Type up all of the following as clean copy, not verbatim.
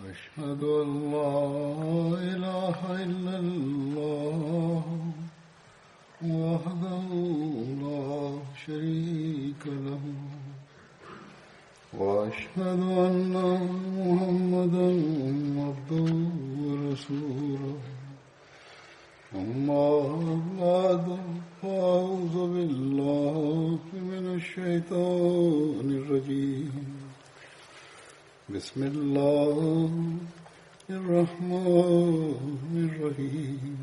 أشهد أن لا إله إلا الله وحده لا شريك له وأشهد أن محمدا عبده ورسوله أما بعد فأعوذ بالله من الشيطان الرجيم بسم الله الرحمن الرحيم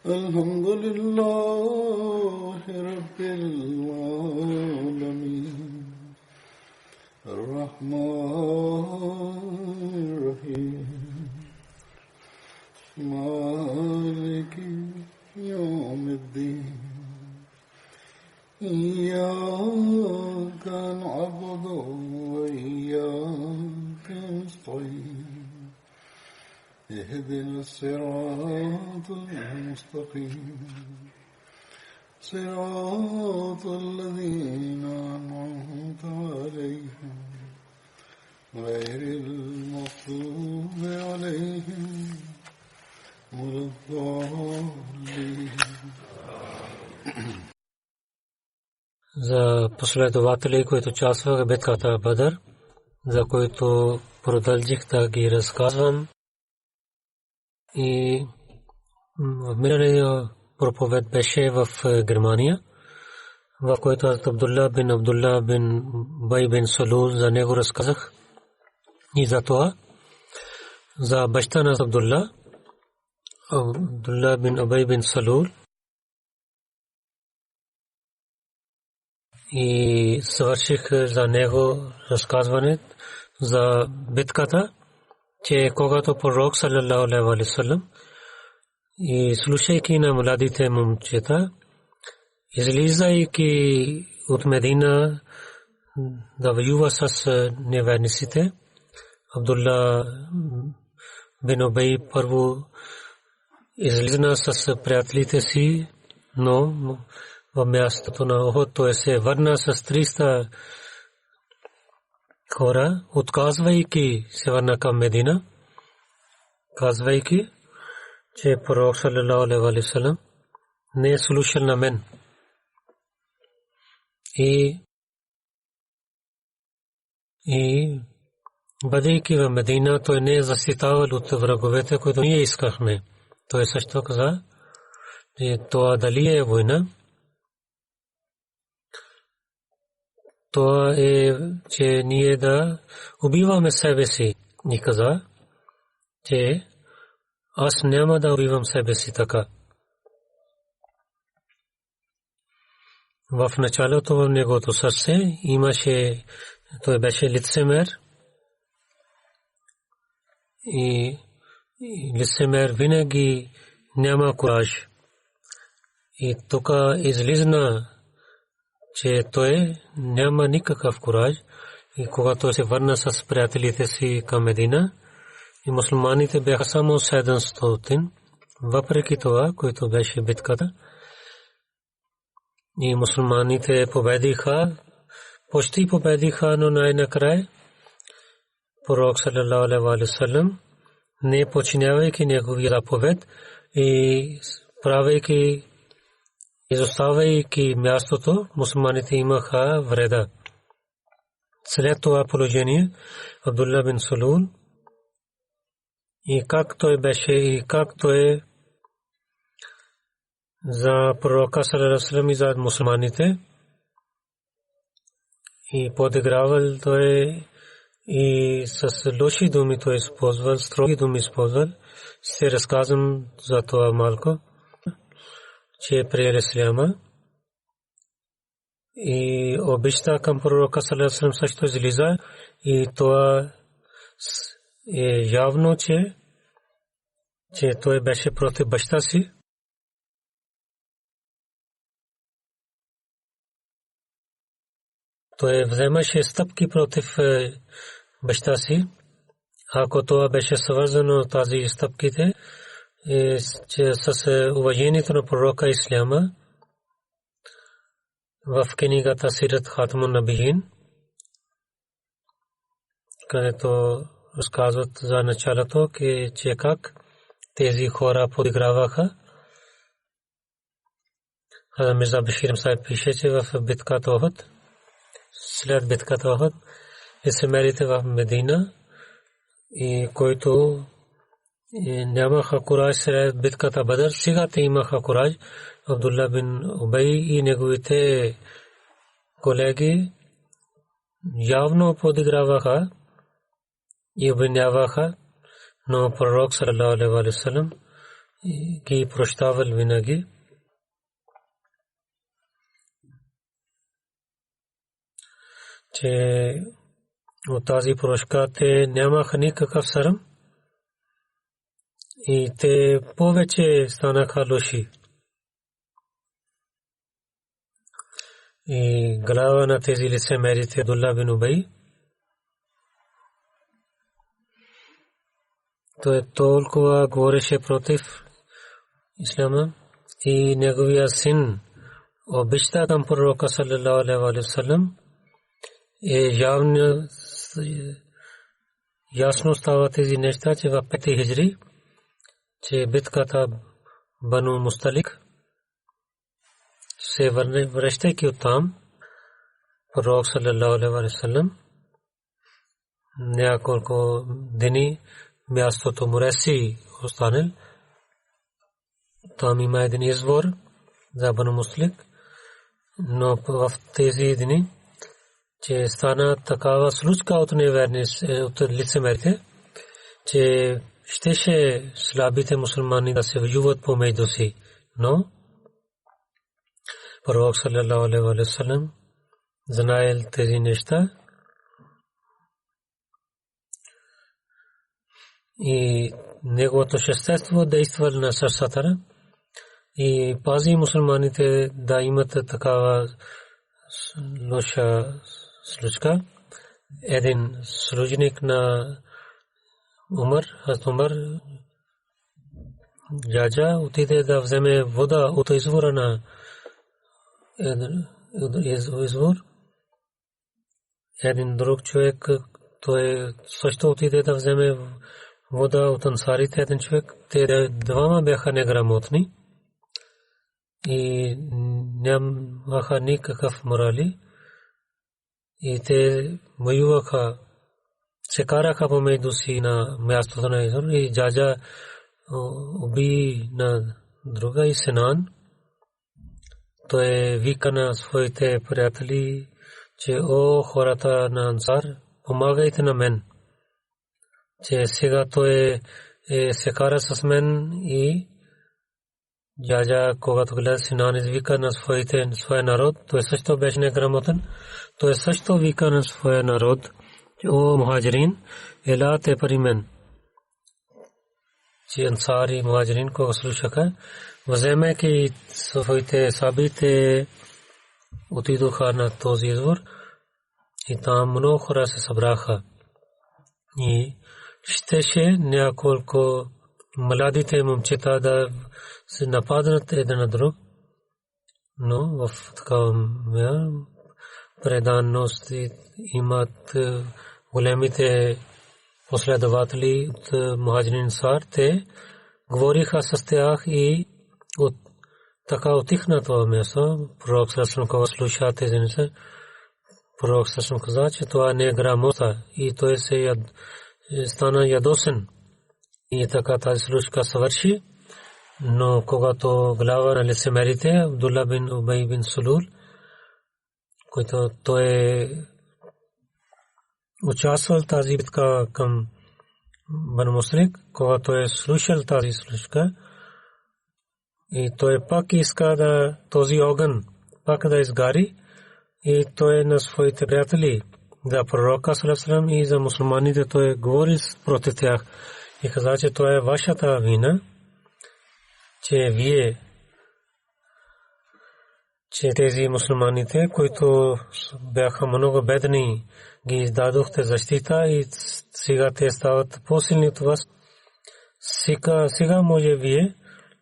الحمد لله رب العالمين الرحمن الرحيم مالك يوم الدين إياك نعبد وإياك نستعين اهدنا الصراط المستقيم صراط الذين أنعمت عليهم غير المغضوب عليهم ولا الضالين. За последователи, които участваха в битката Бадър, за които продължих да ги разказвам. И миналия проповед беше в Германия, в който Абдулла бин Бай бин Салул, за него разказах. И за това, за баща на Абдулла бин Бай бин Салул, и свърших за него разказване за битката, че когато пророк саллаллаху алейхи ва саллям и слушайки на младите момчета, излизайки от Медина да воюва с неверниците, Абдулла бин Убай първо излизна с приятелите си, но в мястото на Охот той се върна с 300 хора, отказвайки се върна към Медина, казвайки, че пророк саллаллаху алейхи ва саллям не е слушал на мен. И бъдейки в Медина, той не е защитавал от враговете, които ние искахме. Той също каза, че това дали е война, това е, че ние да убиваме себе си. И каза, че аз няма да убивам себе си така. В началото в негото сърце имаше, той беше лицемер. И лицемер винаги няма кураж. И тук излизна, че той няма никакъв кураж. И когато се върна с приятелите си към Медина, и мусулманите бяха само 700, въпреки това, което беше битката. И мусулманите победиха, почти победиха, но най-накрая пророк саллаллаху алейхи ва саллям, не подчинявайки неговия заповед и правейки, изоставяйки мястото, мусулманите имаха вреда. След това положение Абдулла бин Салул и как той беше и как той за пророка саллаллаху алейхи ва саллям и за мусулманите и подигравал той и с лоши думи той използвал, строги думи използвал. Се разказвам за това малко, че приел исляма и обичта към пророка саллаллаху алейхи ва саллям също излиза. И това е явно, че той беше против баща си. Той вземаше стъпки против баща си. Ако това беше свързано тази стъпките с уважението на пророка Исляма, в книгата Сират Хатамун Набиин където разказват за началото, че как тези хора подиграваха. Мирза Башир Саиб пише, че в битката Охот, след битката Охот, лицемерите в Медина, и който нямаха кураж след битката Бадър, сега те имаха кураж. Абдулла бин Убай и неговите колеги явно подиграваха и обвиняваха, но пророк саллалаху алейхи ва саллям ги прощавал винаги. Че от тази прошка те нямаха никакъв срам и те повече станаха лоши. И глава на тези лицемерите Абдулла бин Убай, той толкова говореше против ислама и неговия син обичта към пророка саллалаху алейхи ва саллям. Явно ясно става тези неща, че в 5 хиджри, че битката Бану Мусталик се връщайки оттам, пророк саллалаху алейхи ва саллям няколко дни мястото Муреси останал. Там има един извор за Бану Мусталик, но в тези дни че стана такава случка от неверни, от лицемерите, че щеше слабите мусулмани да се воюват помежду си. Но пророк саллалаху алейхи ва саллям знаел тези неща и неговото същество действало на сърцата и пази мусулманите да имат такава лоша случка. Един служеник на Умар, Джаджа, отиде да вземе вода от извора на извор. Един друг човек, той също отиде да вземе вода от ансарите. Един човек, те двама бяха неграмотни и нямаха никакъв морали. И те воюваха, се караха помежду си на мястото на извор и Джаджа уби на друга и Синан. Той вика на своите приятели, че о хората на Ансар, помагайте на мен, че сега той се кара с мен. И Джаджа, когато гледа Синан, извика на своя народ, той също беше неграмотен. Той също вика на своя народ, о мухаджирин, елате при мен. Че Ансар и мухаджирин, кога слушаха, вземайки своите сабите, отидоха на този извор и там много хора се събраха. И щеше няколко младите момчета да се нападнат един на друг, но в такава преданост имат големите последователи от мухаджирин Ансар. Те говориха с тях и от така отихна това място. Пророк саллаллаху алейхи ва саллям слуша тези неща. Пророк саллаллаху алейхи ва саллям каза, че това не е грамота и той се стана ядосен. И така тази случка свърши. Но когато глава на лицемерите Абдулла бин Убай бин Сулул, който той участвал в тази битка към Бану Мусталик, когато той слушал тази случка, и той пак иска да този огън пак да изгари, и той на своите приятели, да пророка саллаллаху алейхи ва саллям и за мусулманите, той говори против тях и каза, че това е вашата вина, че вие, че тези мусулманите, които бяха много бедни, ги издадохте защита и сега те стават по-силни от вас. Сега може вие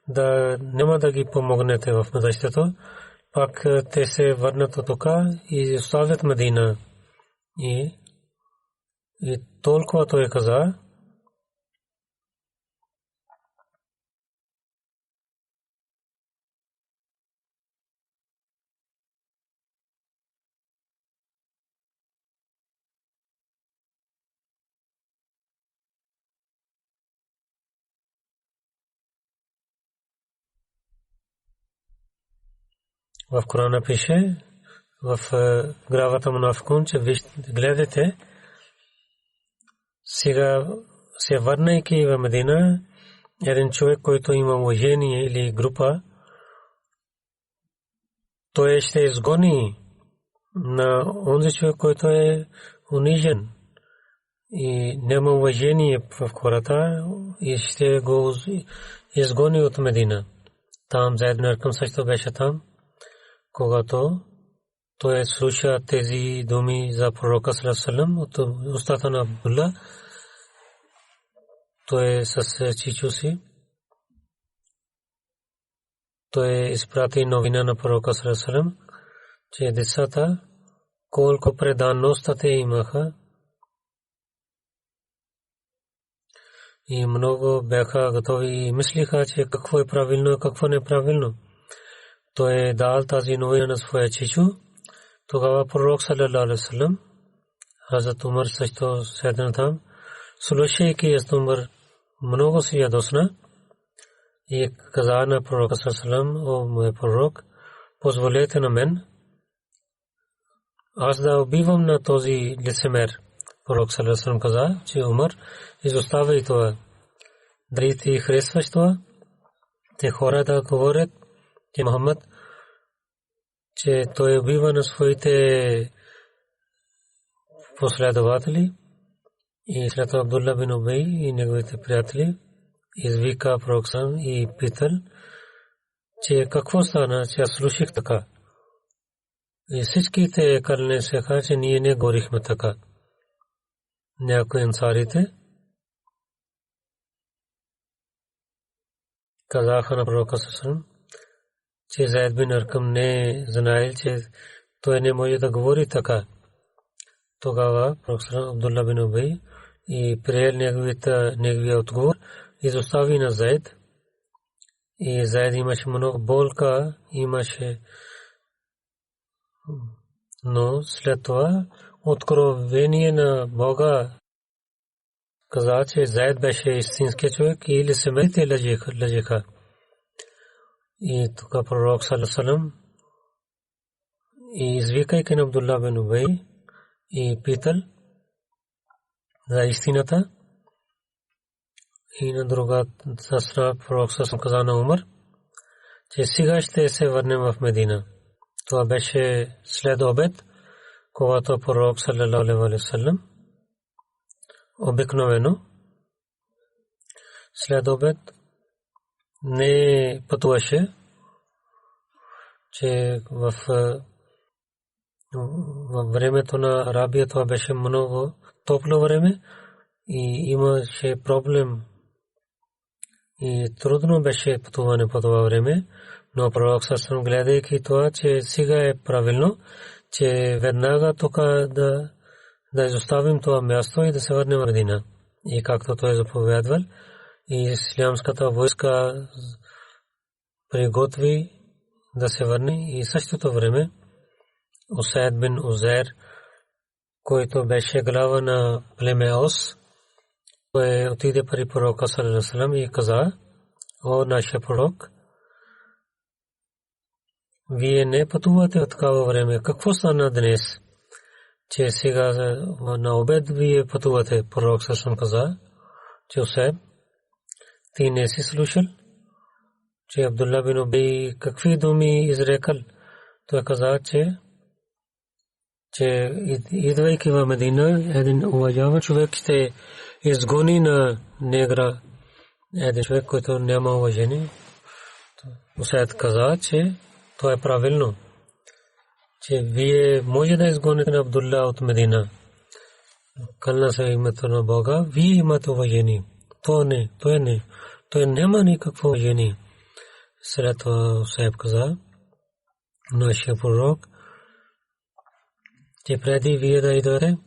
да няма да ги помогнете в бъдещето. Пак те се върнат от тук и оставят Медина. И И толкова той каза, в Корана пише, в главата Мунафикун, че гледате, сега се върнайки в Медина, един човек, който има уважение или група, той ще изгони на онзи човек, който е унижен и няма уважение в хората и ще го изгони от Медина. Там Зайд бин Аркам също беше там, когато той слуша тези думи за пророка саллаллаху алейхи ва саллям от устата на Абдулла. Той с чичо си, той изпрати новина на пророка саллаллаху алейхи ва саллям, че децата колко преданност те имаха и много бяха готови и мислиха, че какво е правилно, какво не е правилно. Той дал тази новина на своя чичо. Тогава пророк саллаллаху алейхи ва саллям, Хазрат Умар също седна там, слушайки Умар много се ядосна и каза на пророка саллаллаху алейхи ва саллям: о мой пророк, позволете на мен аз да убивам на този лицемер. Пророк саллаллаху алейхи ва саллям каза, че Умар, изоставяй това. Дали ти харесваш това? Те хората говорят, че Мухаммад, че той убива на своите последователи. И след Абдулла бин Убей и неговите приятели извика пророк и питал, че какво стана, че аз слушах така. И всичките кълнеха, че ние не говорихме така. Някои ансарите казаха на пророка саллаллаху, че Зайд бин Аркам не знаел, че той не може да говори така. Тогава пророк Абдулла бин Убей и приел неговия отговор, изостави на Зайд. И Зайд имаше много болка, имаше, но след това откровение на Бога каза, че Зайд беше истински човек и лицемерите лъжеха. И тук пророк саллаллаху алейхи ва саллям и извикайки на Абдулла бин Убей и питал за истината. И на друга страна пророк саллаллаху алейхи ва саллям каза на Умар, че сега ще се върнем в Медина. Това беше след обед, когато пророк саллаллаху алейхи ва саллям обикновено след обед не пътуваше, че в времето на Арабия това беше много топло време и имаше проблем и трудно беше пътуване по това време, но пророк саллаллаху алейхи ва саллям, гледайки това, че сега е правилно, че веднага тук да изоставим това място и да се върнем в Медина. И както той заповядвал, и ислямската войска приготви да се върне. И същото време Усайд бин Узайр, който беше глава на племе Ос, той отиде при пророка саллаллаху алейхи ва саллям и каза: о нашия пророк, вие не пътувате от такава време. Какво стана днес, че сега на обед вие пътувате? Пророк саллаллаху алейхи ва саллям каза, че Усайд, ти не си слушал, че Абдулла бин Убей какви думи изрекал. Той каза, че идвайки в Медина, един уважаван човек ще изгони на негра един човек, който няма уважение. Усайд каза, че това е правилно, че вие може да изгоните на Абдулла от Медина. Кълна се името на Бога, вие имате уважение. Той няма никакво уважение. След това Усайд каза, нашия пророк, че преди вие да идвате,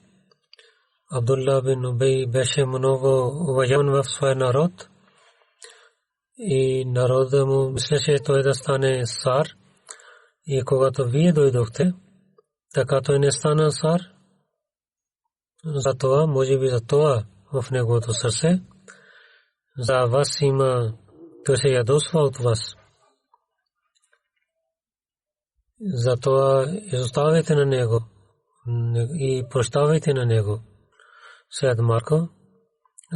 Абдулла бин Убей беше много уважаван в своя народ и народът му мислеше той да стане цар. И когато вие дойдохте, така той не стана цар. Затова, може би за това в неговото сърце, за вас има, той се ядосва от вас. Затова изоставяйте на него и прощавайте на него. Сейд Марко,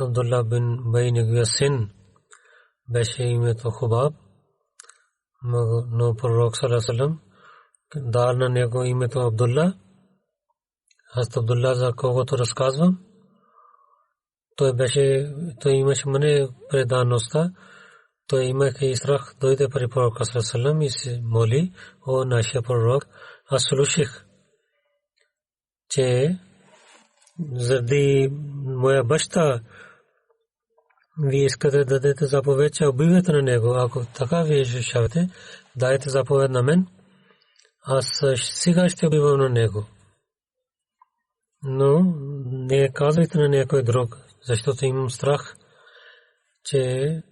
Абдулла бин Убей неговия син, беше името Хубаб, но пророк саллаллаху алейхи ва саллям дал на него името Абдулла. Аз Абдулла, за когото разказвам, той имаше мене предаността, той имаше и страх, дойде при пророка саллаллаху алейхи ва саллям и се моли: о нашия пророк, аз слушах, че заради моя баща вие искате да дадете заповед, че убивате на него. Ако така вие решавате, дайте заповед на мен, аз сега ще убивам на него. Но не казвайте на някой друг, защото имам страх, че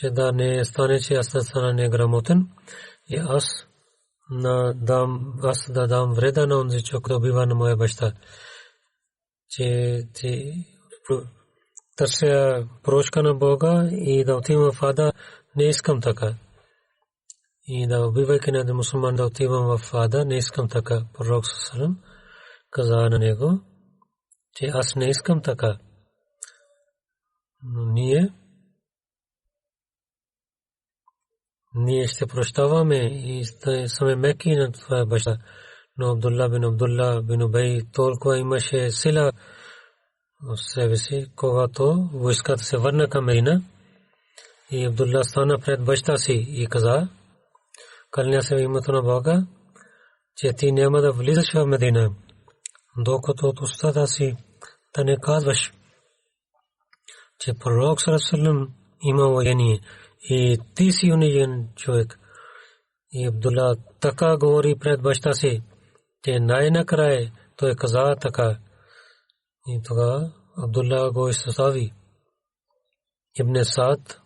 да не стане, че аз да стана неграмотен и аз да дам вреда на онзи човек, да убива на моя баща. Че търся прошка на Бога и да отивам в ада, не искам така. И да убивайки на мусулман да отивам в ада, не искам така. Пророк саллаллаху каза на него, че аз не искам така. Но ние ще прощаваме и сме меки на твоя баща. Но Абдулла бин Убей толкова имаше сила в себе си, когато войската се върна към Медина и Абдулла стана пред баща си и каза: кълня се в името на Бога, че ти няма да влизаш в Медина, докато от устата си да не казваш, че пророк саллаллаху алейхи ва саллям има уважение и ти си унижен човек. И Абдулла така говори пред баща си, че най-накрая той каза така. И тогава Абдулла го изостави. Ибн Саад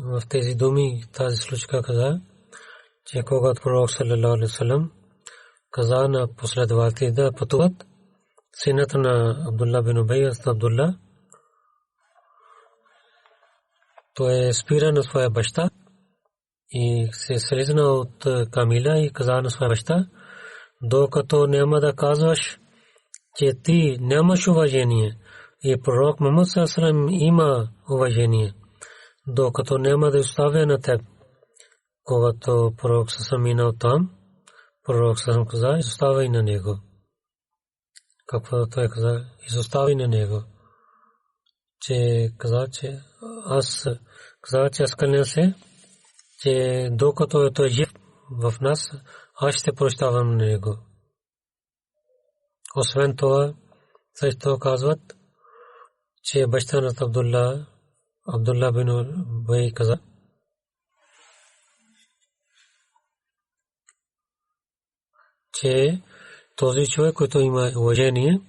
в тези думи, тази случка каза, че когато пророк саллаллаху алейхи ва саллям каза на последователите да пътуват, синът на Абдулла бин Убей, Абдулла, той спира на своя баща и се слезна от камила и каза на своя баща: докато няма да казваш, че ти нямаш уважение и пророк Мухаммад саллаллаху алейхи ва саллям има уважение, докато няма да оставя на теб. Когато пророк саллаллаху алейхи ва саллям минал там, пророк саллаллаху алейхи ва саллям каза: изоставай на него. Какво той каза? Изоставай на него. Че каза, че аз кълня се, че докато той е жив в нас, аз ще прощавам на него. Освен това, също казват, че баща на Абдулла бин Убей каза: че този човек, който има уважение,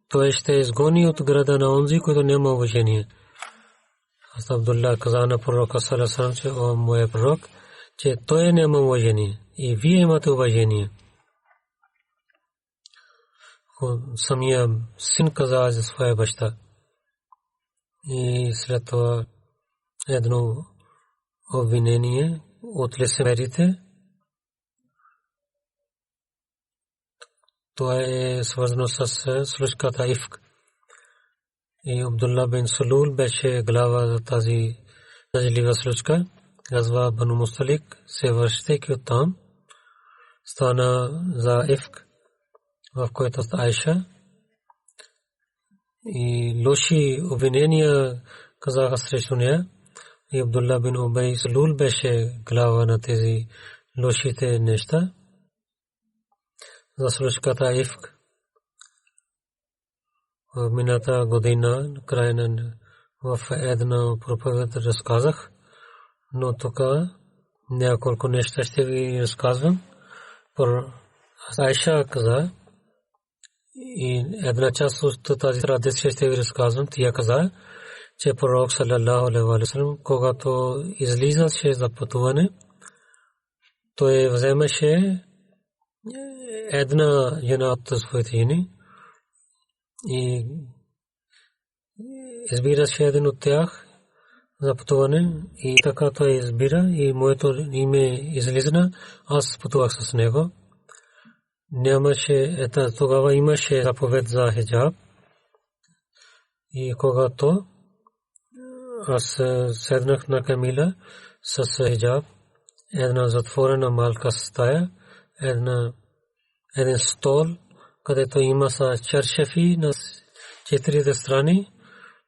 той ще изгони от града на онзи, който няма уважение. Аз Абдулла каза на пророка саллаллаху алейхи ва саллям, че о моя пророк, че той няма уважение и вие имате уважение. Самия син каза за своя баща. И след това едно обвинение от лицемерите. Това е свързано с случката Ифк. И Абдулла бин Салул беше глава за тази лива случка. Газва Бану Мусталик, се връщайки оттам, стана за Ифк, в който Айша и лоши обвинения казаха срещу нея. И Абдулла бин Убей Салул беше глава на тези лошите неща. За случката Ифк в мината година, края на в една проповед разказах, но тук няколко неща ще ви разказвам. Айша каза И една част от тази традиция ще ви разказвам. Тя каза, че пророк саллалаху алейхи ва саллям, когато излизаше за пътуване, той вземаше една жена от своите жени и избираше един от тях за пътуване и така той избира и моето име излизна, аз пътувах с него. Нямаше, тогава имаше заповед за хиджаб и когато аз седнах на камила с хиджаб, една затворена малка стая, един стол, където има са чершефи на четирите страни.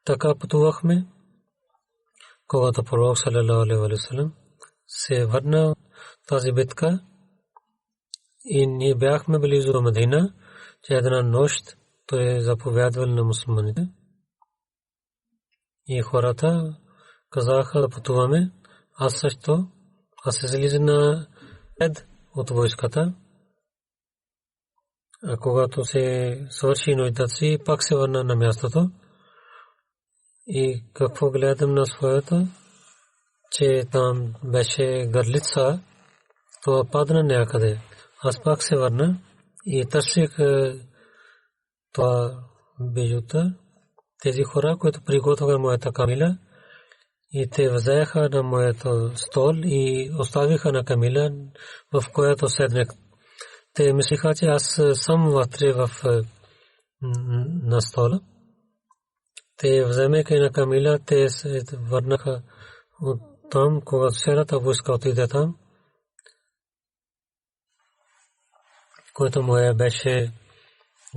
Така пътувахме, когато пророк саллалаху алейхи ва саллям се върна тази битка и ние бяхме близо до Медина, че една нощ той заповядвал на мусулманите и хората казаха да пътуваме. Аз също, аз излизах на ред от войската. А когато се свърши нощта си, пак се върна на мястото. И какво гледам на своето, че там беше гърлица, това падна някъде. Аз пак се върна и търсих това бижута. Тези хора, които приготвяха моята камила, и те взеха на моето стол и оставиха на камила, в която седнах. Те мислиха, че аз съм вътре на стола. Те вземеха на камила, те се върнаха от там, когато цялата войска отиде там, който моя беше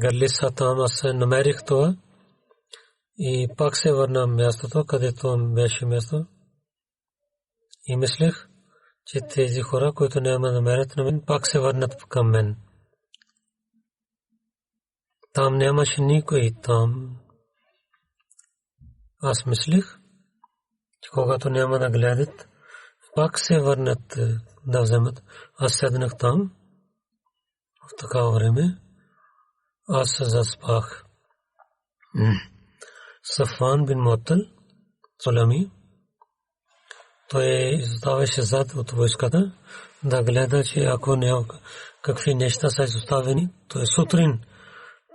гърлица там, аз намерих това и пак се върна мястото, където беше място. И мислех, че тези хора, които няма намерят на мен, пак се върнат към мен. Там нямаше никой там. Аз мислих, че когато няма да гледат, пак се върнат да вземат. Аз седнах там в такава време. Аз заспах. Сафван бин Муаттал Сулами, той изоставаше зад от войската да гледа, че ако няма какви неща са изоставени, той сутрин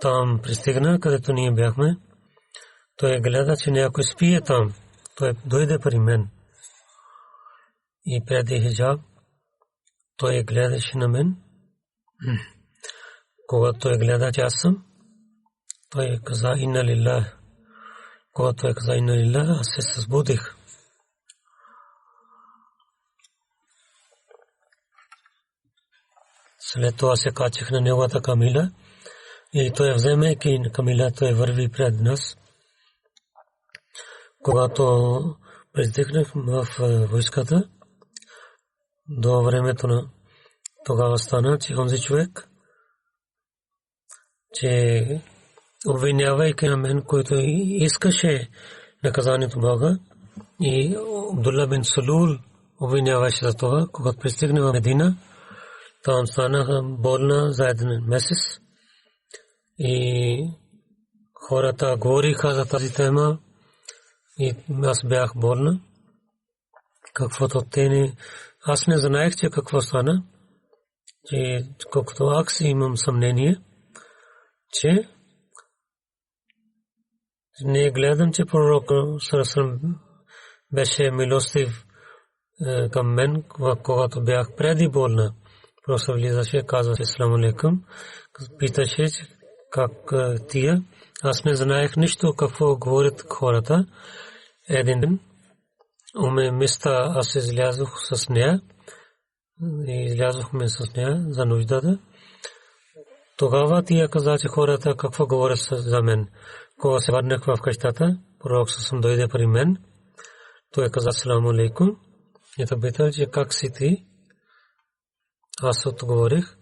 там пристигна, където ние бяхме. Той гледа, че някой спие там. Той дойде при мен. И преди хиджаб, той гледаше на мен. Когато той гледа, че аз съм, той каза инна лилlah. Когато той каза инна лилlah, аз се събудих. След това се качих на неговата камила и той вземайки камила, той върви пред нас. Когато пристигнах в войската, до времето на тогава стана, че онзи човек, че обвинявайки на мен, който искаше наказанието Бога, и Абдулла бин Сулул обвиняваше за това, когато пристигна в Медина, там станаха болна за един месец и хората говориха за тази тема и аз бях болна. Каквото те не... Аз не знаех, че какво стана, че колкото аз имам съмнение, че не гледам, че пророк Сърсърм беше милостив към мен, когато бях преди болна. Просто влизаше, казваше салам алейкум, питаше как тия. Аз не знаех нищо какво говорят хората. Един ден уме миста, аз излязох с нея и излязохме с нея за нуждата. Тогава тия каза, че хората какво говорят за мен. Кога се върнах в къщата, пророк съм дойде при мен. Той каза салам алейкум и той пита, че как си ти. Аз отговорих,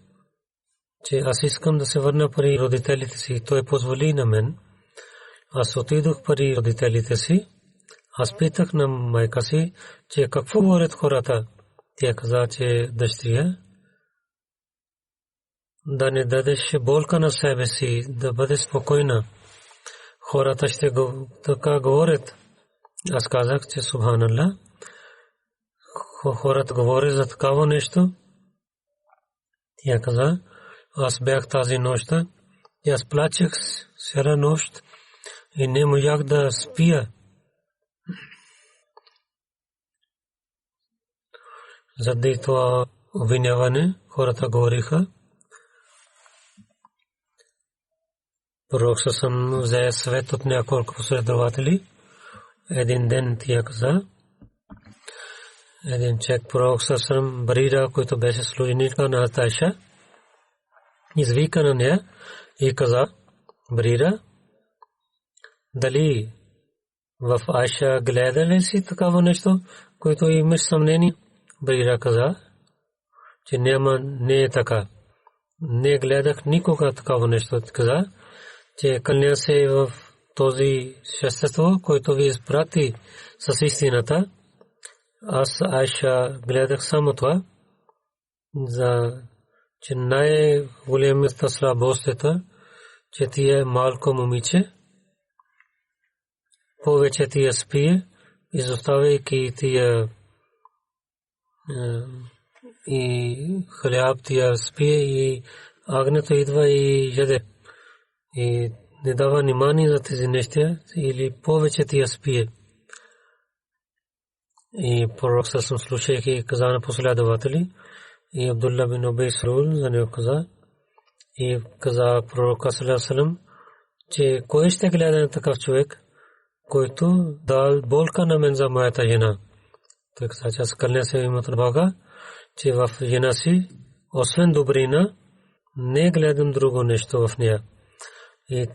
че аз искам да се върна при родителите си. Той позволи на мен. Аз отидох при родителите си. Аз питах на майка си, че какво говорят хората. Тя каза, че дъщеря да не дадеш болка на себе си, да бъдеш спокойна. Хората ще така говорят. Аз казах, че Субханалlah, хората говорят за такава нещо. Тя каза, аз бях тази нощ, и аз плачех цяла нощ и не можах да спя. Заради това обвиняване хората говориха. Пророк съм взе съвет от няколко последователи. Един ден тя каза, един човек пророк съм Барира, който беше служеника на Айша, извика на нея и каза, Барира, дали в Айша гледа ли си такава нещо, което имаш съмнение? Барира каза, че не е така. Не гледах никога такава нещо. Каза, че кълня се в този същество, който ви изпрати с истината. Аз Айша гледах само това, че най-големата слабост е, че ти е малко момиче, повече ти я спие, изоставяйки тия и хляб тия спие и агнето идва и яде. И не дава внимание за тези неща или повече тия спие. И пророк съм слушайки каза на последователи и Абдулла бин Убей Салул за него каза и каза пророк саллаллаху, че кой ще гледа на такъв човек, който дал болка на мен за моята жена. Той каза, че аз кълня се името на Бога, че в жена си, освен добрина, не гледам друго нещо в нея. И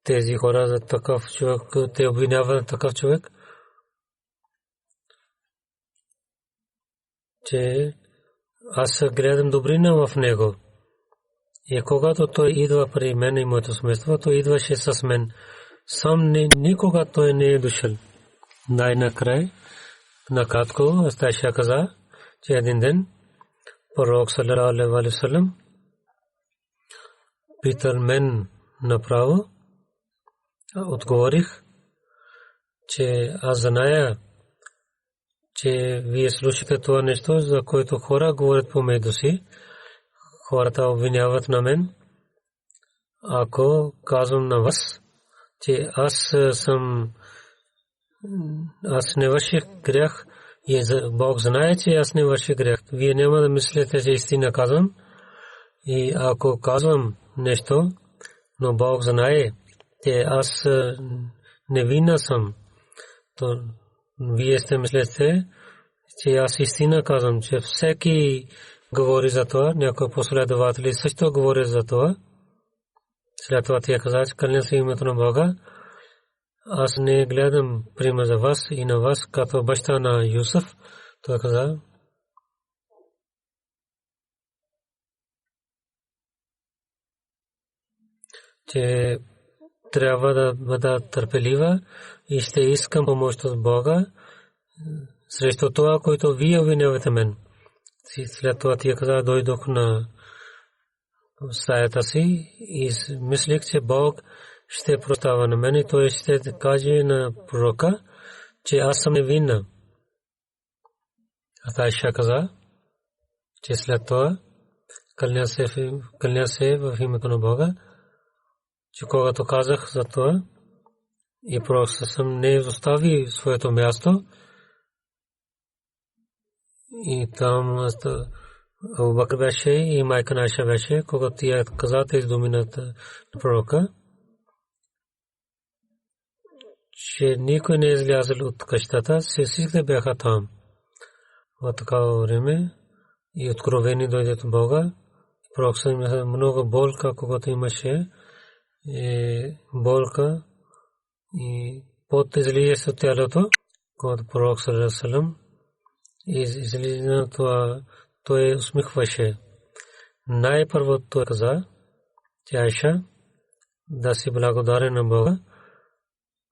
тези хора за такъв човек, те обвиняват такъв човек, че аз гледам добрина в него. И когато той идва при мен и моето семейство, той идваше с мен. Сам никога той не е дошъл. Най-накрая, накратко, Айша каза, че един ден пророк саллаллаху алейхи ва саллям питал мен направо, отговорих, че аз зная, че вие слушате това нещо, за което хора говорят помежду си. Хората обвиняват на мен. Ако казвам на вас, че аз не върших грях, и Бог знае, че аз не върших грях. Вие няма да мислите, че истина казвам. И ако казвам нещо, но Бог знае, че аз невинна съм, то вие сте мислите, че аз истина казвам, че всеки говори за това, някои последователи също говори за това. След това тя каза, че кълня се името на Бога, аз не гледам пример за вас и на вас, като баща на Юсуф. Той каза, че трябва да бъда търпелива и ще искам помощ от Бога срещу това, което вие обвинявате мен. След това тя каза, дойдох на стаята си и мислих, че Бог ще прощава на мен и той ще каже на пророка, че аз съм невинна. Айша каза, че след това кълня се в името на Бога, че когато казах за това и пророк съм не остави своето място и там Абу Бакр беше и майка на Айша беше, когато тя каза тези думи на пророка, че никой не е излязъл от къщата, всички бяха там. В такава време и откровени дойде от Бога. Пророк съм много болка, когато имаше болка и пот излизаше от тялото, когато пророк саллаллаху излиза на това, той усмихваше. Най-първо той каза, че Айша да си благодарен на Бога,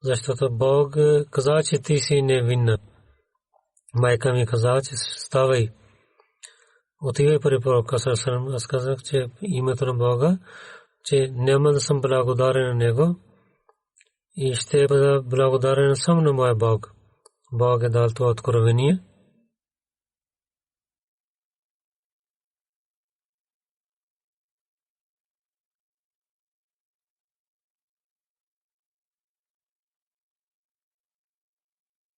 защото Бог каза, че ти си невинна. Майка ми каза, че ставай. отивай при пророка саллаллаху алейхи ва саллям. Аз казах, че името на Бога, че няма да съм благодарен на него и ще бъда благодарен само на моя Бог. Бог е дал това откровение.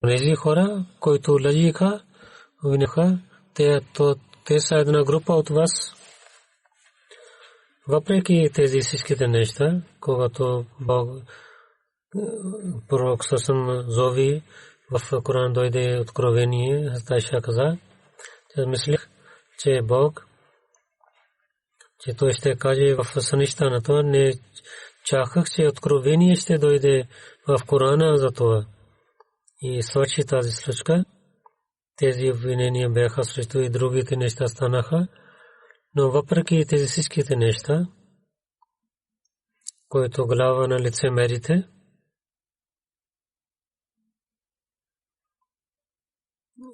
Тези хора, които лъжиха, винаха, те са една група от вас. Въпреки тези всичките неща, когато Бог пророк съсъм зови в Коран дойде откровение, Айша каза, че мислих, че Бог, че той ще каже в сънища на това, не чаках, че откровение ще дойде в Корана за това. И свърши тази случка. Тези обвинения бяха срещу и другите неща станаха, но въпреки тези всичките неща, които глава на лицемерите,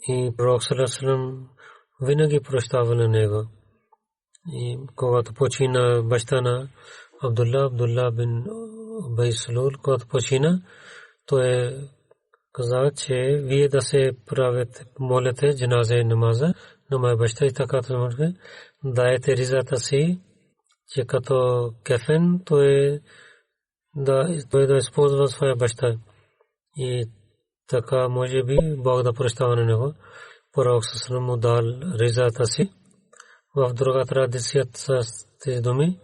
и пророк саллаллаху алейхи ва саллям винаги прощава на него. И когато почина баща на Абдулла бин Убай Салул, когато почина, той каза, че вие да се правите, молите джаназе намаза на моя баща и така това, дайте ризата си, че като кефен той да използва своя баща. И така може би Бог да прощава на него. Пророк саллаллаху му дал ризата си. В друга традиция с тези думи,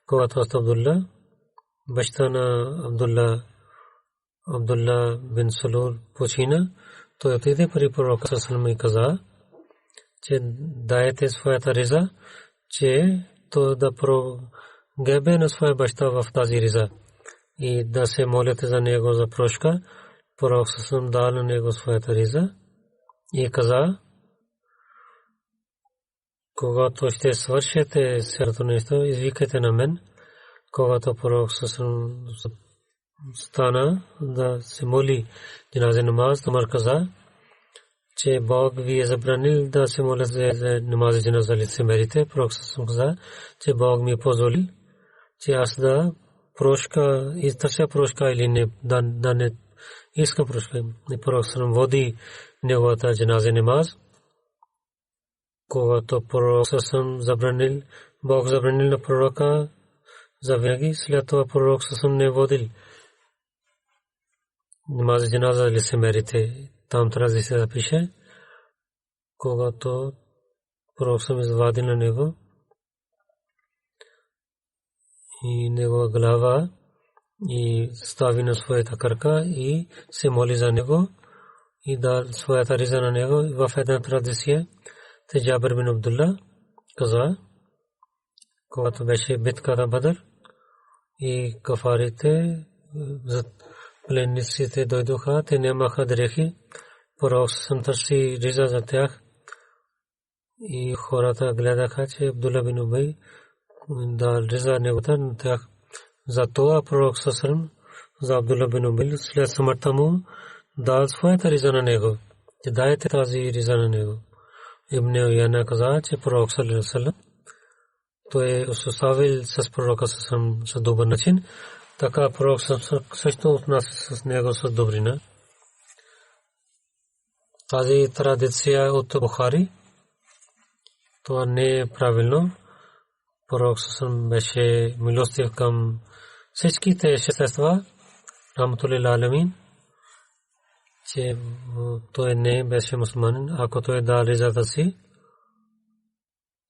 когато Абдулла, баща на Абдулла бин Салул почина, той отиде при пророка саллаллаху алейхи ва саллям и каза, че дайте своята риза, че то да прогебе на своя баща в тази риза и да се молите за него за прошка. Пророк саллаллаху дал на него своята риза и каза, когато ще свършите сърто нещо, извикайте на мен. Когато пророк саллаллаху стана да се моли джаназе намаз, Умар каза, че Бог ви е забранил да се молите за намаз джаназе лицемерите. Пророк саллаллаху каза, че Бог ми позволи, че аз да прошка, изтърся прошка или не, да не иска прошка. И пророк саллаллаху води неговата джаназе намаз. Когато пророк саллаллаху забранил, Бог забранил на пророка за винаги, след това пророк саллаллаху не водил намаз джаназа лицемерите. Там трябва да се запише, когато пророк саллаллаху извади на него и негова глава и стави на своята крака и се моли за него и да своята риза на него. В една традиция те Джабир бин Абдулла каза, когато беше битката Бадър и кафарите пленниците дойдоха, те нямаха дрехи. Пророк търси риза за тях и хората гледаха, че Абдулла бин Убай да риза неговата на тях. Затова пророк за Абдулла бин Убай след смъртта му дал своята риза на него. Че дайте тази риза на него. Ибн Уяна каза, че пророк саллаллаху алейхи ва саллям той оставил с пророка с добър начин. Така пророк също отнася с него с добрина. Тази традиция от Бухари, това не е правилно. Пророк беше милостив към всичките същества, рахматуллил алемин, че той не беше мусулманин. Ако той дал ризата си,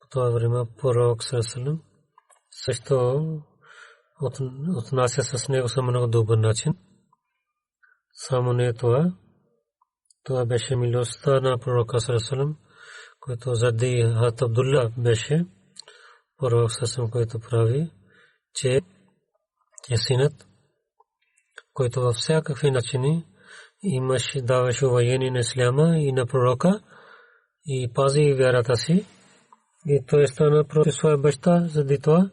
по това време пророк саллаллаху също отнася с него само много добър начин. Само не това. Това беше милостта на пророка саллаллаху, който заради Хазрат Абдулла беше пророк саллаллаху, който прави, че синът, който във всякакви начини имаше, даваше уважение на исляма и на пророка и пази вярата си. И той стана против своя баща заради това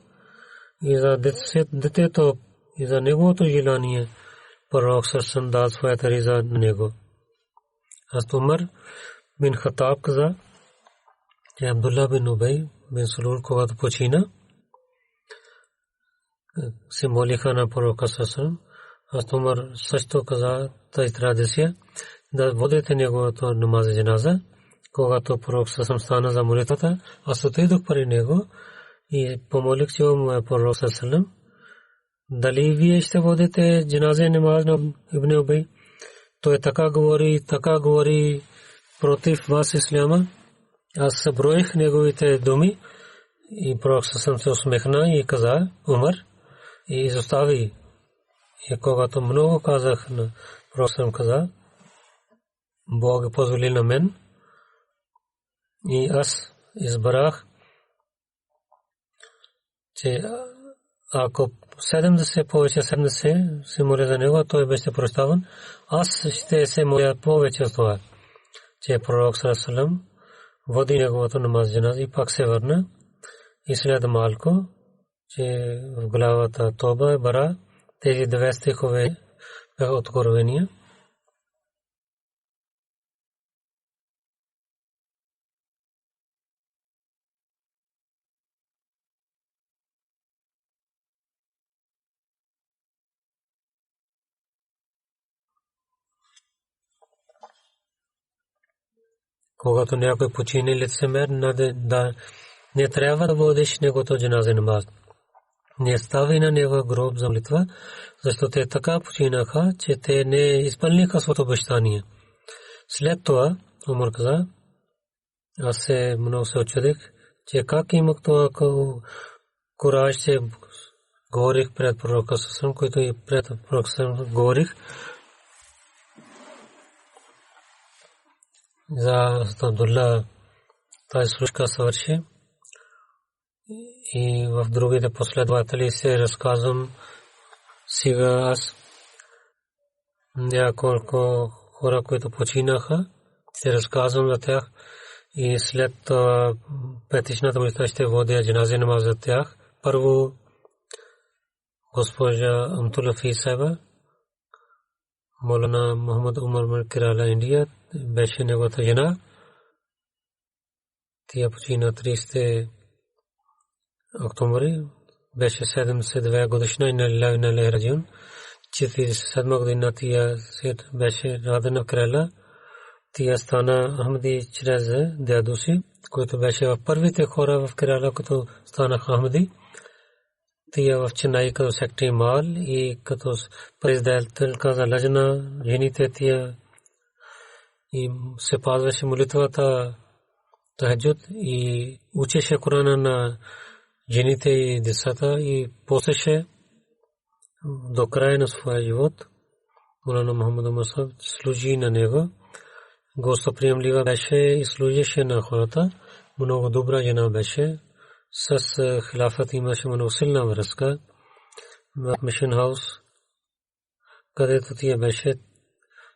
и за детето и за неговото желание пророк саллаллаху дал своята риза на него. Хазрат Умар бин Хаттаб каза, че Абдулла бин Убай бин Салул, когато почина, се молиха на пророка саллаллаху. Аз Умар също каза тази традиция да водите неговото намаз джаназа. Когато пророк саллаллаху стана за молитвата, аз отидох при него и помолих се му пророк саллаллаху. Дали вие ще водите джаназа намаз на Ибн Убай? Той така говори против вас исляма. Аз съброих неговите думи и пророк саллаллаху се усмихна и каза Умар и изостави. И когато много казах на пророк саллаллаху каза Бог позволи на мен и аз избрах, че ако 70 повече 70 се моля за него, той беше прощаван. Аз ще се моля повече от това, че пророк саллаллаху води неговото намаз джаназа и пак се върна. И след малко, че в главата Тоба Бара тези 2 стихове бяха откровения. Когато някой почине лицемер, не трябва да водиш негото джаназа намаз. Не стави на него гроб за молитва, защото те така починаха, че те не изпълниха своето обещание. След това Умар каза, аз много се очудих, че как имах това кураж, че говорих пред пророка саллаллаху, който и пред пророка саллаллаху говорих за Абдулла. Тази случка свърши и в другите последователи се разказвам сега аз няколко хора, които починаха, се разказвам за тях и след петичната молитва ще водя джаназа намаз за тях. Първо госпожа Амтула Фисева, Молана Мухаммад Умар Керала, Индия, беше неговата жена. Тя почина 30 октомври, беше 72 годишна и на Лехраджун. 47 година тя беше родена в Керала. Тя стана Ахмади чрез дядо си, който беше в първите хора в Керала, които станаха Ахмади. Тя в Ченай като сектори Мал и като председателка за лъжна жените тя и се пазваше молитвата тахаджуд и учеше Корана на жените и децата и посеше до края на своя живот. Молана Мухаммад Масад служи на него. Гостоприемлива беше и служеше на хората. Много добра жена беше. С хилафът имаше много силна връзка. В Мишен хаус, където тя беше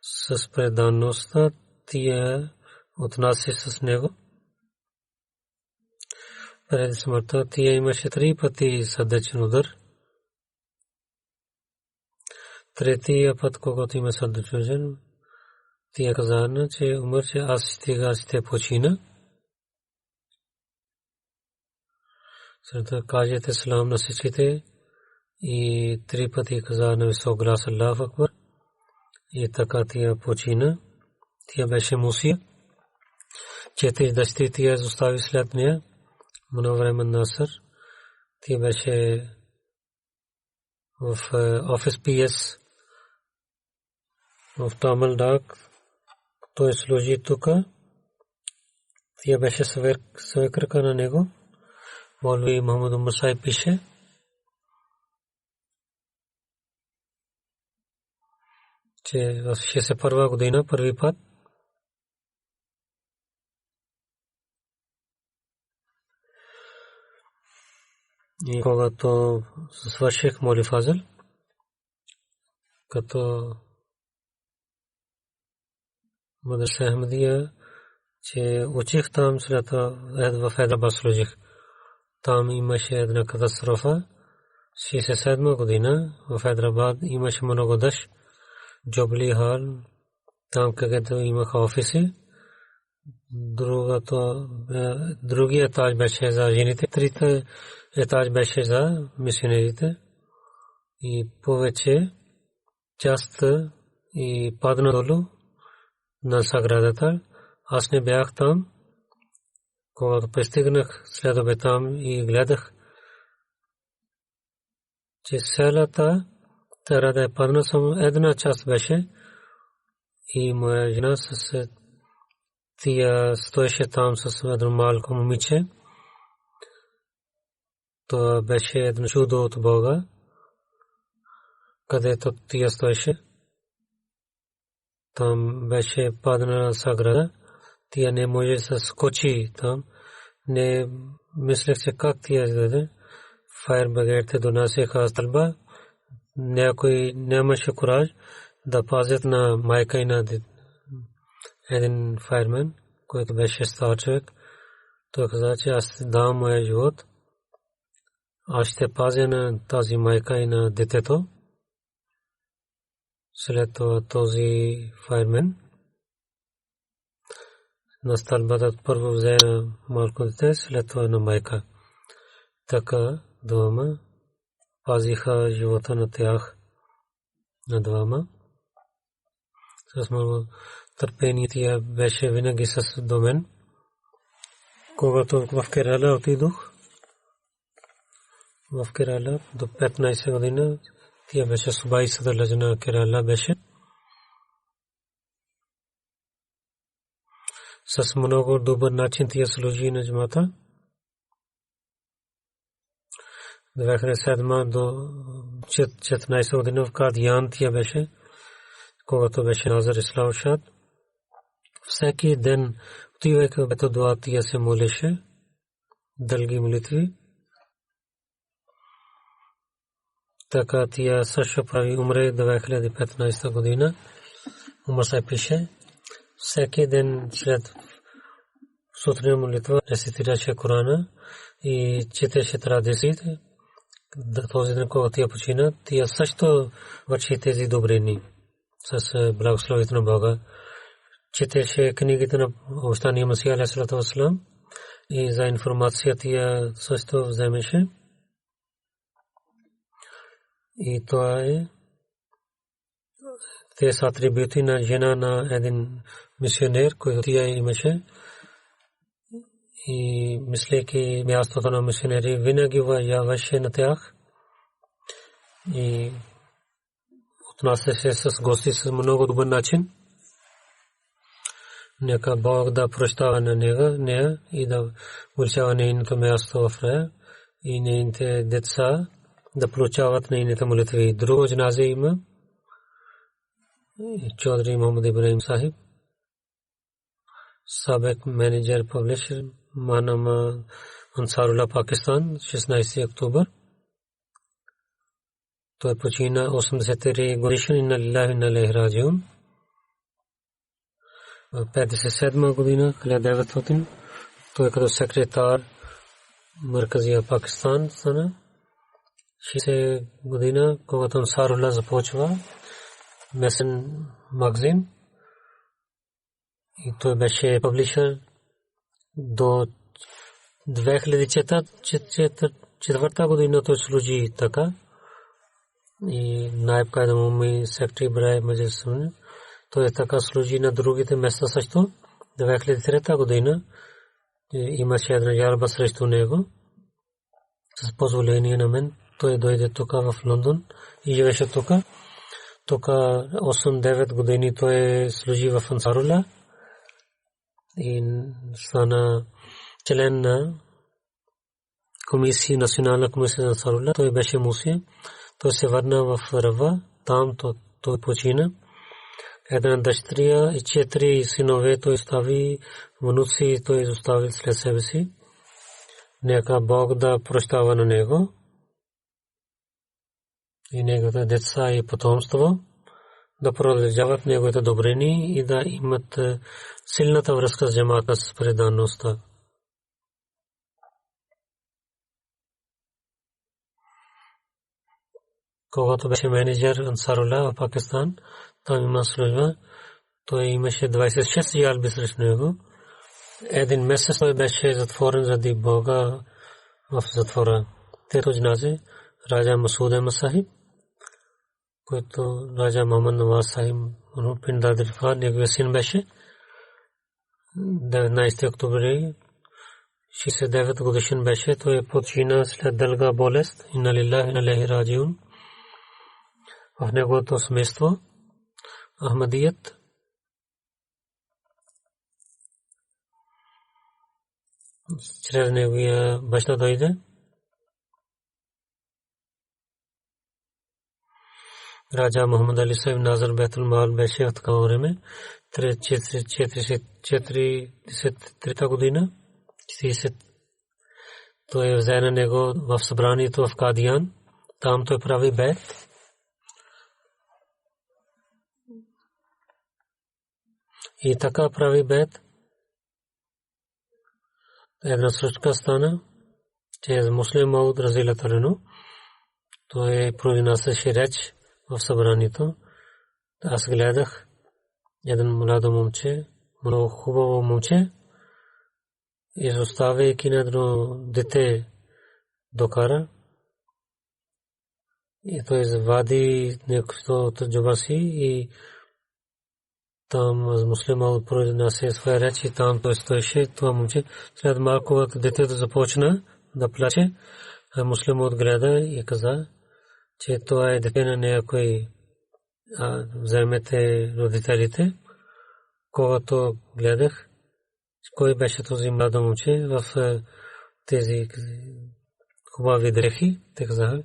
с преданността, тя отнася с него. Преди смъртта тя имаше 3 пъти сърдечен удар. Третия път, когато има сърдечен удар, тя каза, че умър, че аз ще почина. След кажете салам на всичките и 3 пъти каза на висок глас Аллаху Акбар. И така тя почина. Тя беше мусия. 4 дъщери тя остави след нея. Мунаввар Насър. Тя беше в офис ПС в Тамил Дак. Той служи тук. Тя беше свекърка на него. Молви Мухаммад Умар Сайб пише, че в 61 година първи път и когато свърших Моли Фазил, като Мадраса Ахмадия, че учих там след в Хайдрабад служих. Там имаше една катастрофа. 67 година в Хайдрабад имаше много дъжд. Джобли Хал, там където имаха офиси, другия етаж беше за жените, трите етаж беше за мисионерите и повече част и падна долу на сградата. Аз не бях там, когато пристигнах след обед там и гледах, че селата трябва да е падна само една част беше и моя жена с тия стоеше там с едно малко момиче. Това беше едно чудо от Бога, където тия стоеше. Там беше паднала сграда. Тия не може да се скочи там. Не мислех, че как тия издаде. Файр бригадите донасяха стрелба. Някой нямаше кураж да пазят на майка и на един файрмен, който беше стар човек. Той каза, че аз давам моя живот. Аз ще пазя на тази майка и на детето. След това този файрмен на стълбата първо взе малко дете, след това на майка. Така двама пазиха живота на тях, на двама. С много търпение тя беше винаги с до мен. Когато в Керала отидох, в Керала до 15 година, тя беше Субай Садър Лъжна Керала беше. С много добър начин тя служи на джамата. 2007 до 14 година в Кадиян тя беше, когато беше Назар Ислам Шад. Всеки ден отивайки в бето дуа тя се молеше, дълги молитви. Така тя също прави умре 2015 година. Умър се пише. Всеки ден след сутрин молитва рецитираше Корана и четеше традициите. Този ден, когато тя почина, тя също върши тези добрини с благословието на Бога. Четеше книгите на обещания Масия алейхиссалату вассалам и за информация тя също вземеше. И това е те са атрибути на жена на един мисионер, който тя имаше. И мислейки мястото на мисионери, винаги яваше на тях и отнасяше с гости с много добър начин. Нека Бог да прощава на нея и да уличава нейното място в рая и нейните деца да получават нейните молитви. Друго джаназе има Чодри Мохаммад Ибрахим Сахиб, Сабек менеджер публишер Манама Ансарулlah Пакистан, 16 октомври. Той почина 83 годишен. Инна лиллахи ва инна илайхи раджиун. 57 година 1900 той като секретар Марказия Пакистан стана. 60 година когато Ансарулlah започва месен магазин и той беше публишер до 2004 година той служи така и наиб кайдам умми секретар брай маджлис той така служи на другите места също. 2003 година имаше една жалба срещу него с позволение на мен. Той дойде тук в Лондон и живеше тук. Тук 8-9 години той служи в Ансарулlah и стана член на комисия, национална комисия на Ансарулlah. Той беше мусия. Той се върна в Рава. Там той почина. Една дъщеря и 4 синове той остави, внуци той остави след себе си. Нека Бог да прощава на него и неговите деца и потомство да продължават неговите добрини и да имат силната връзка с джамата с предаността. Когато беше менеджер Ансарулlah в Пакистан, там има служба, той имаше 26 жалби срещу него един месец той беше затворен заради Бога в затвора. Тето джназе Раджа Масуд Ахмад Сахиб, който Раджа Мохаммад Наваз Сахиб Пиндар Дирфа, неговия син беше. 19 октомври 69 годишен беше. Той почина след дълга болест. Инна лилляхи ва инна илайхи раджиун. В неговото семейство Ахмадият чрез неговия баща дойде. Раджа Мохаммад Али Сахиб Назар Бейтул Мал беше в такова време. 43 година. Той взе на него в събранието в Кадиян. Там той прави бейт. И така прави бейт. Една случка стана, че Муслим Мауд разилата рано. Той произнасяше реч в събранието. Аз гледах един младо момче, много хубаво момче, изоставяйки на едно дете докара. И той завади нещо от джоба си и там Муслим произнася своя реч и там той стоеше това момче. След малко детето започна да плаче. Муслим отгледа и каза, че това е дете на някой, вземете родителите. Когато гледах, кой беше този младо момче в тези хубави дрехи, те казаха,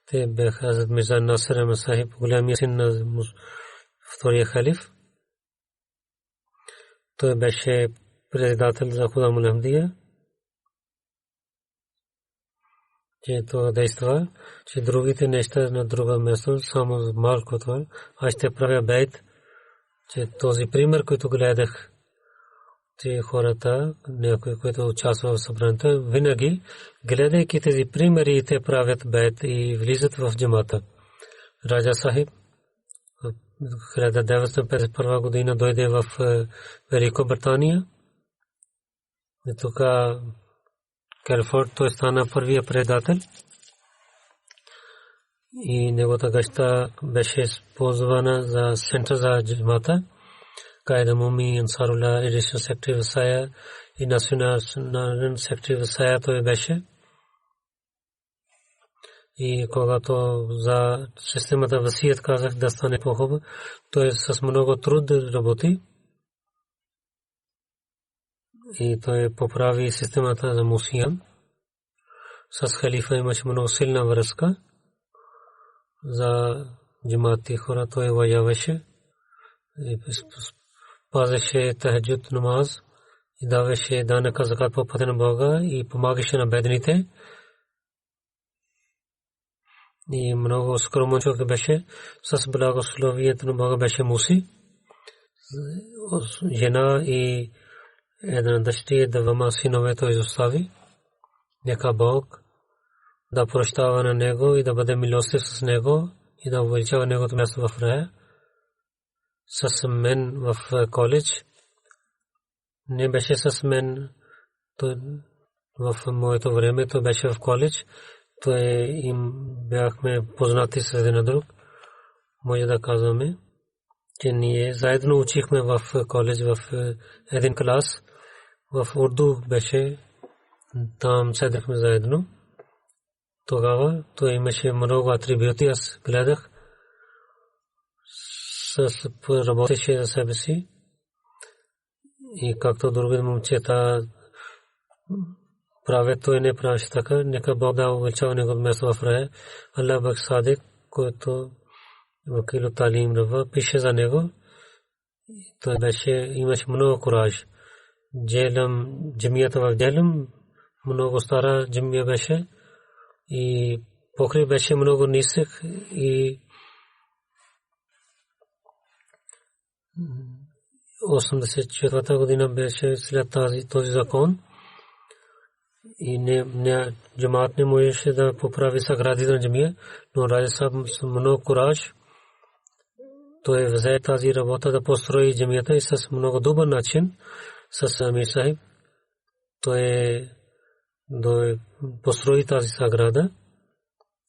те бяха Хазрат Мирза Насир Ахмад Сахиб, голямия син на втория халиф. Той беше председател за Худам Ахмадия. Че това действа, че другите неща на друго място, само малко това. Аз ще правя бейт, че този пример, който гледах, че хората, някой, който участва в събранието, винаги, гледайки тези примери, те правят бейт и влизат в джамата. Раджа Сахиб 1951 година дойде в Великобритания. И тук Келфорд той стана първия председател. И неговата гаща беше използвана за център за джамата. Кайда Муми, Ансарула, Едишън сектори Васая и национален сектори Васая той беше. И когато за системата Васият казах да стане по-хубаво, той с много труд работи. И той поправи системата за Мусиян. С халифа имаше много силна връзка за джамати хора, той вояваше. Пазеше тахаджуд намаз и даваше данъка закат по пътя на Бога и помагаше на бедните. И много скромен човек беше, с благословието на Бога беше Муси. Жена и една дъщеря, двама синове той изостави. Нека Бог да прощава на него и да бъде милостив с него и да увеличава негото място в рая. С мен в коледж. Не беше с мен в моето време, той беше в коледж. Той им бяхме познати с един друг. Може да казваме, че ние заедно учихме в коледж в един клас. В Урду беше, там седахме заедно. Тогава той имаше много атрибути, аз гледах. Работеше за себе си. И както други момчета правят, той не правеше така. Нека Бог да увеличава неговото място в рая. Аллах Бак Садик, който Вакил Талим Рава, пише за него. Той беше, имаше много кураж. Джелам, джамията в Джелам, много стара джамия беше. И покрив беше много нисък и 84-та година беше след този закон. И джамаат не можеше да поправи сградите на джамия, но Раджа Сахиб с много кураж той взе тази работа да построи джамията и с много добър начин с Амир Сахиб той построи тази сграда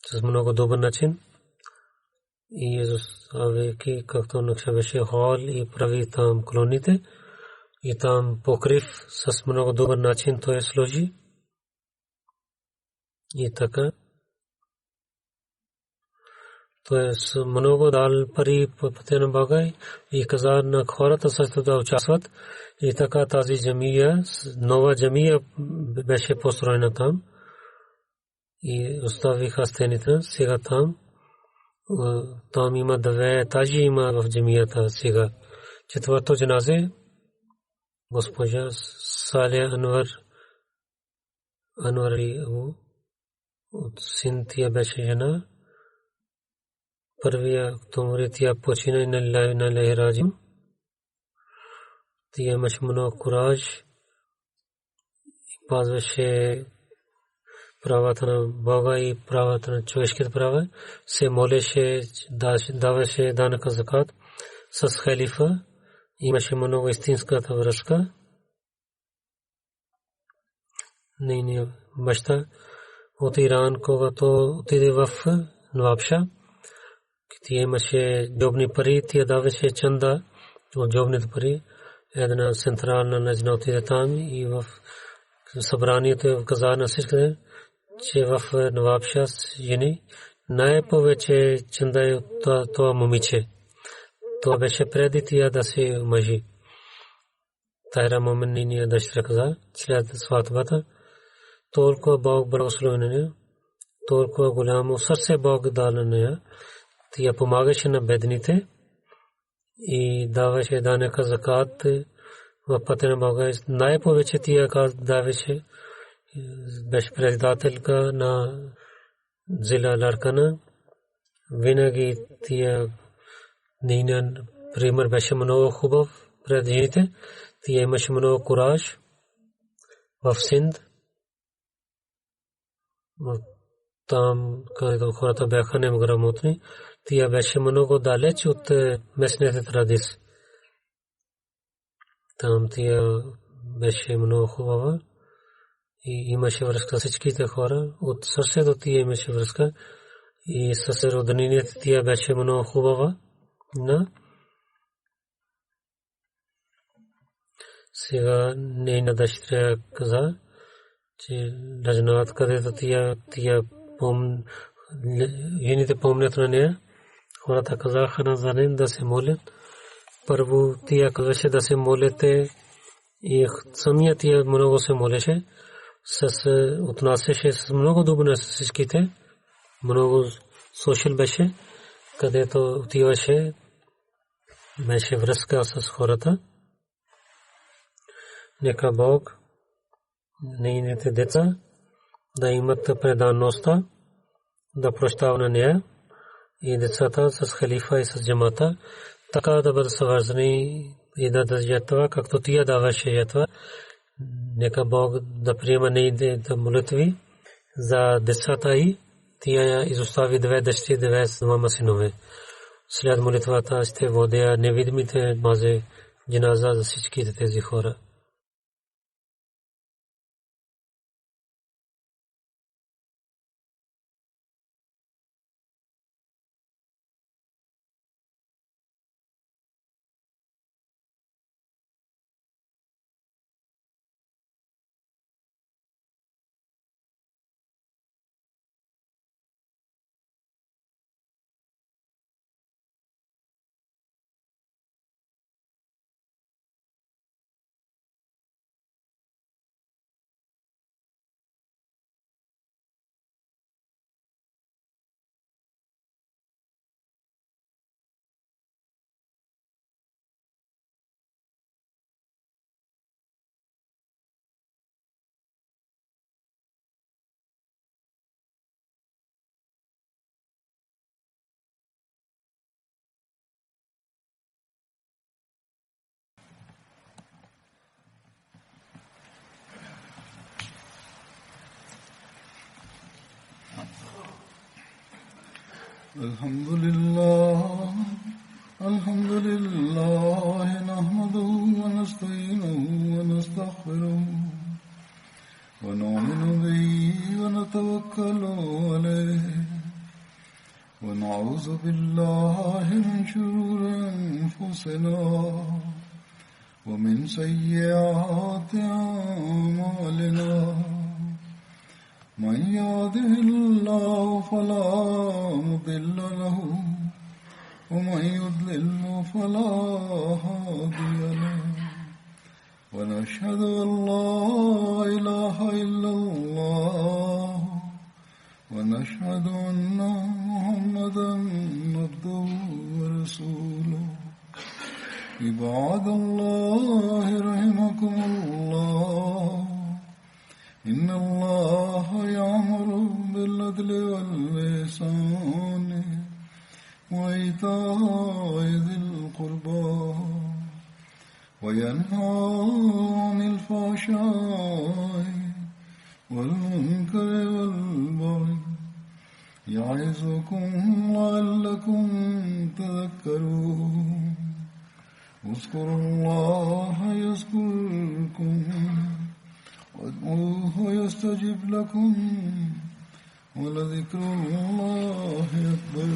с много добър начин и изоставяйки както нақша беше хол и прави там колоните и там покрив с много добър начин той сложи и така той с много дал пари по пътя на Бога и каза на хората също да участват и така тази джамия, нова джамия беше построена там и оставиха стените. Сега там има 2 етажи има в джамията сега. Четвърто джаназе госпожа Салия Анвари от Синтия беше жена. Първия октомври тя почина и на лехраджим. Тя имаше много кураж и пазваше правата на Бога и правата на човешките права. Се молеше, даваше данъка закат с халифа. Имаше много истинската връзка. Нейният баща от Иран, когато отиде в Нуабша, тя имаше джобни пари, тя даваше чанда от джобните пари. Една централна нажна отиде там и в събранието каза на всичките, че в Нуабша жени най-повече чанда е от това момиче. Това беше преди тя да се омъжи. Тайра Момин нейният дъщеря каза след сватбата, толкова Бог благослови на нея, толкова голямо сърце Бог дал на нея. Тя помагаше на бедните и даваше данъка закат в пътя на Бога. Най-повече тя даваше, беше председателка на Зила Ларкана. Винаги тя нейният пример беше много хубав пред жените. Тя имаше много кураж в Синд. Там, където хората бяха неграмотни, тя беше много далеч от местните традиции. Там тя беше много хубава и имаше връзка с всичките хора. От сърцето тя имаше връзка и с роднините тя беше много хубава. Сега нейна дъщеря каза, че Раджнат, където тя жените помнят на нея. Хората казаха на Занин да се молят. Първо тя казваше да се молите и самия тя много се молеше. Отнасяше с много добре с всичките. Много социал беше, където отиваше, беше връзка с хората. Нека Бог нейните деца да имат предаността да прощава на нея и децата с халифа и с джамата, така да бъдат свързани и да дадат жертва, както тя даваше жертва. Нека Бог да приема нейните молитви за децата и тя изостави 2 дъщери, 2 синове. След молитвата ще водя невидимите мазе джаназа за всичките тези хора. الحمد لله نحمده ونستعينه ونستغفره ونؤمن به ونتوكل عليه ونعوذ بالله من شرور أنفسنا ومن سيئات أعمالنا من يهده الله فلا مضل له ومن يضلل فلا هادي له ونشهد أن لا إله إلا الله ونشهد أن محمدا عبده ورسوله عباد الله رحمكم الله إن الله يأمر بالعدل والإحسان وإيتاء ذي القربى وينهى عن الفحشاء والمنكر والبغي يعظكم لعلكم تذكرون اذكروا الله يذكركم وادعوه يستجب لكم ولذكر الله أكبر